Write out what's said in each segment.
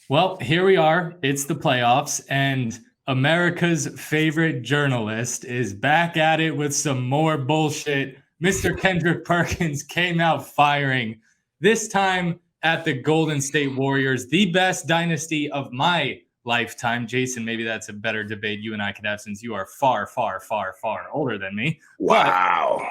Well, here we are. It's the playoffs, and America's favorite journalist is back at it with some more bullshit. Mr. Kendrick Perkins came out firing, this time at the Golden State Warriors, the best dynasty of my lifetime. Jason, maybe that's a better debate you and I could have since you are far, far, far, far older than me. Wow.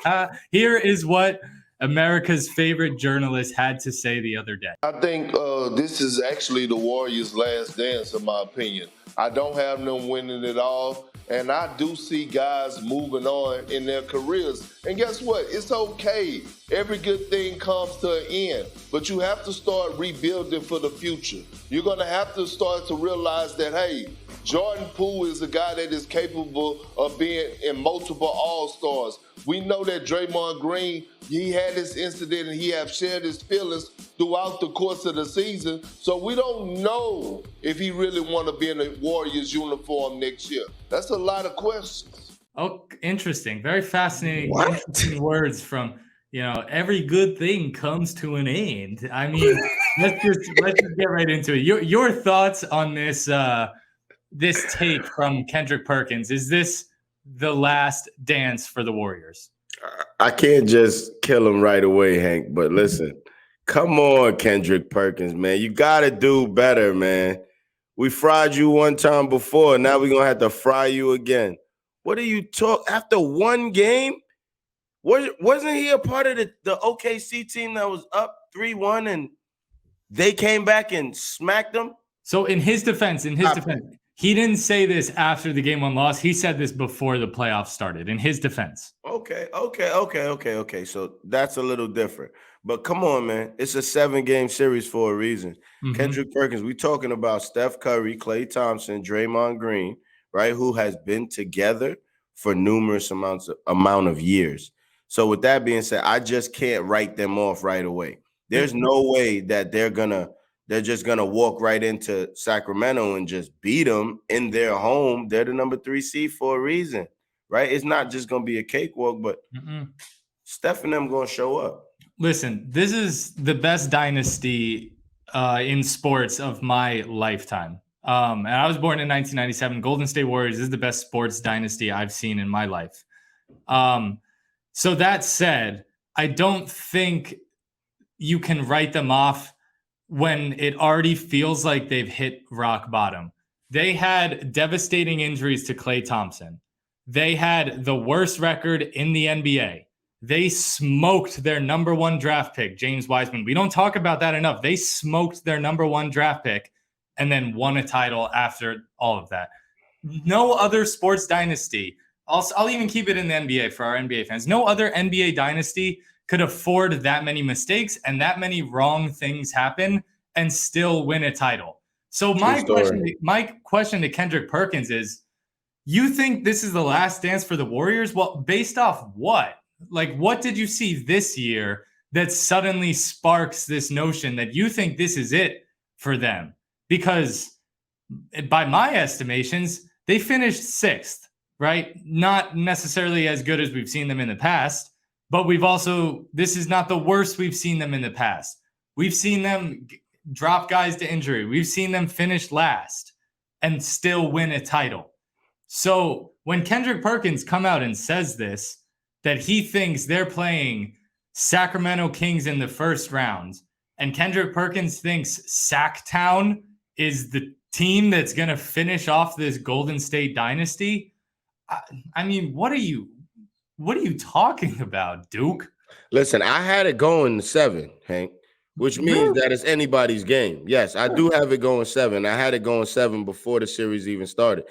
But here is what America's favorite journalist had to say the other day. I think this is actually the Warriors' last dance, in my opinion. I don't have them winning it all, and I do see guys moving on in their careers. And guess what? It's okay. Every good thing comes to an end, but you have to start rebuilding for the future. You're going to have to start to realize that, hey, Jordan Poole is a guy that is capable of being in multiple All-Stars. We know that Draymond Green, he had this incident and he have shared his feelings throughout the course of the season. So we don't know if he really want to be in a Warriors uniform next year. That's a lot of questions. Oh, interesting. Very fascinating interesting words from, every good thing comes to an end. I mean, let's just get right into it. Your thoughts on this this take from Kendrick Perkins. Is this the last dance for the Warriors? I can't just kill him right away, Hank, but listen, come on, Kendrick Perkins, man. You got to do better, man. We fried you one time before. Now we're going to have to fry you again. What are you talking? After one game? Wasn't he a part of the OKC team that was up 3-1 and they came back and smacked them? So in his defense, he didn't say this after the game 1 loss. He said this before the playoffs started, in his defense. Okay. So that's a little different. But come on, man. It's a 7-game series for a reason. Mm-hmm. Kendrick Perkins, we talking about Steph Curry, Klay Thompson, Draymond Green, right, who has been together for numerous amount of years. So with that being said, I just can't write them off right away. There's no way that they're just going to walk right into Sacramento and just beat them in their home. They're the number 3 seed for a reason, right? It's not just going to be a cakewalk, but Steph and them going to show up. Listen, this is the best dynasty in sports of my lifetime. And I was born in 1997. Golden State Warriors is the best sports dynasty I've seen in my life. So that said, I don't think you can write them off when it already feels like they've hit rock bottom. They had devastating injuries to Klay Thompson. They had the worst record in the NBA. They smoked their number 1 draft pick, James Wiseman. We don't talk about that enough. They smoked their number 1 draft pick and then won a title after all of that. No other sports dynasty, I'll even keep it in the NBA for our NBA fans. No other NBA dynasty could afford that many mistakes and that many wrong things happen and still win a title. So my question to Kendrick Perkins is, you think this is the last dance for the Warriors? Well, based off what? Like, what did you see this year that suddenly sparks this notion that you think this is it for them? Because by my estimations, they finished 6th, right? Not necessarily as good as we've seen them in the past, but this is not the worst we've seen them in the past. We've seen them drop guys to injury. We've seen them finish last and still win a title. So when Kendrick Perkins come out and says this, that he thinks they're playing Sacramento Kings in the first round, and Kendrick Perkins thinks Sac Town is the team that's going to finish off this Golden State dynasty, I mean, what are you talking about, Duke? Listen, I had it going 7, Hank, which means that it's anybody's game. Yes, I do have it going 7. I had it going 7 before the series even started.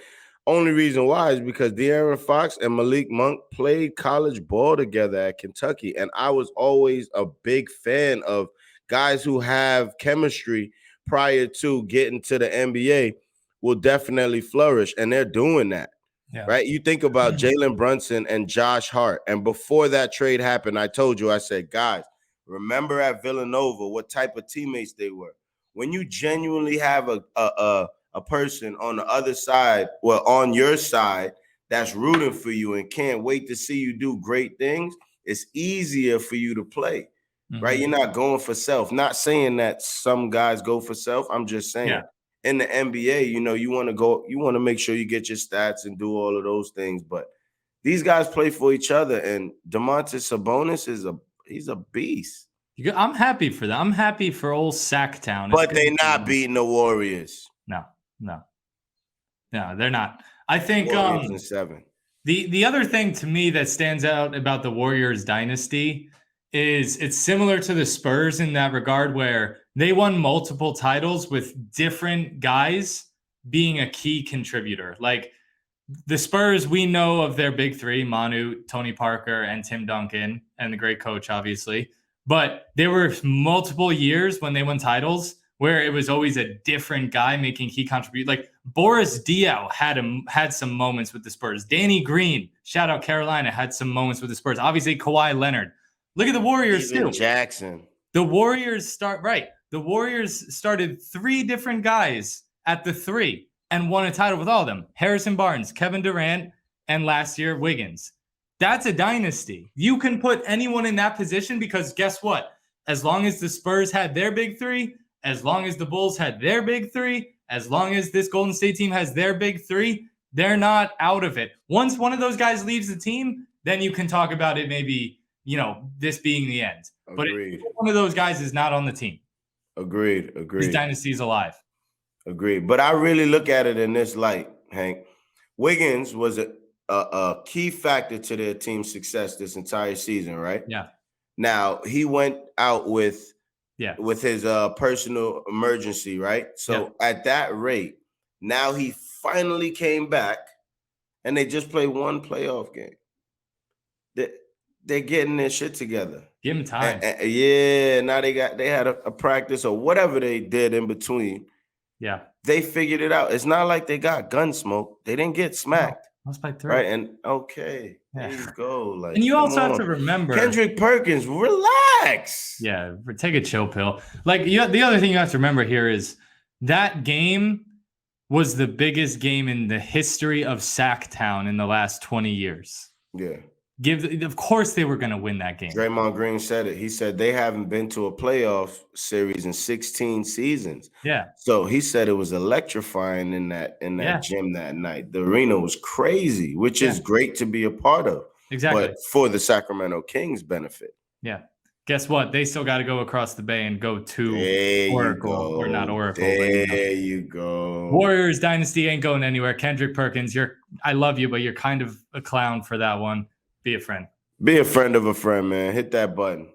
Only reason why is because De'Aaron Fox and Malik Monk played college ball together at Kentucky, and I was always a big fan of guys who have chemistry prior to getting to the NBA will definitely flourish, and they're doing that. Yeah. Right? You think about Jalen Brunson and Josh Hart, and before that trade happened, I told you, I said, guys, remember at Villanova what type of teammates they were. When you genuinely have a person on the other side, well, on your side, that's rooting for you and can't wait to see you do great things, it's easier for you to play. right? You're not going for self. Not saying that some guys go for self. I'm just saying in the NBA, you want to make sure you get your stats and do all of those things. But these guys play for each other, and Domantas Sabonis he's a beast. I'm happy for that. I'm happy for old Sac Town. But they're not beating the Warriors. No, they're not. I think Warriors in 7. The other thing to me that stands out about the Warriors dynasty is it's similar to the Spurs in that regard, where they won multiple titles with different guys being a key contributor. Like the Spurs, we know of their big three, Manu, Tony Parker, and Tim Duncan, and the great coach, obviously. But there were multiple years when they won titles where it was always a different guy making key contributions. Like Boris Diaw had some moments with the Spurs. Danny Green, shout out Carolina, had some moments with the Spurs. Obviously, Kawhi Leonard. Look at the Warriors Even too. Jackson. The Warriors started 3 different guys at the 3 and won a title with all of them. Harrison Barnes, Kevin Durant, and last year Wiggins. That's a dynasty. You can put anyone in that position because guess what? As long as the Spurs had their big 3, as long as the Bulls had their big 3, as long as this Golden State team has their big 3, they're not out of it. Once one of those guys leaves the team, then you can talk about it maybe, this being the end. Agreed. But one of those guys is not on the team. Agreed. This dynasty is alive. Agreed. But I really look at it in this light, Hank. Wiggins was a key factor to their team's success this entire season, right? Yeah. Now, he went out with his personal emergency, right? So at that rate, now he finally came back and they just played one playoff game. They're getting their shit together. Give him time. Now they had a practice or whatever they did in between. Yeah. They figured it out. It's not like they got gun smoke. They didn't get smacked. That's by 3. Right. And there you go. Like, and you also have to remember Kendrick Perkins, relax. Yeah, take a chill pill. Like the other thing you have to remember here is that game was the biggest game in the history of Sac Town in the last 20 years. Yeah. Of course they were going to win that game. Draymond Green said it. He said they haven't been to a playoff series in 16 seasons. Yeah. So he said it was electrifying in that gym that night. The arena was crazy, which is great to be a part of. Exactly. But for the Sacramento Kings benefit. Yeah. Guess what? They still got to go across the bay and go to Oracle or not Oracle. There you go. Warriors dynasty ain't going anywhere. Kendrick Perkins, I love you, but you're kind of a clown for that one. Be a friend. Be a friend of a friend, man. Hit that button.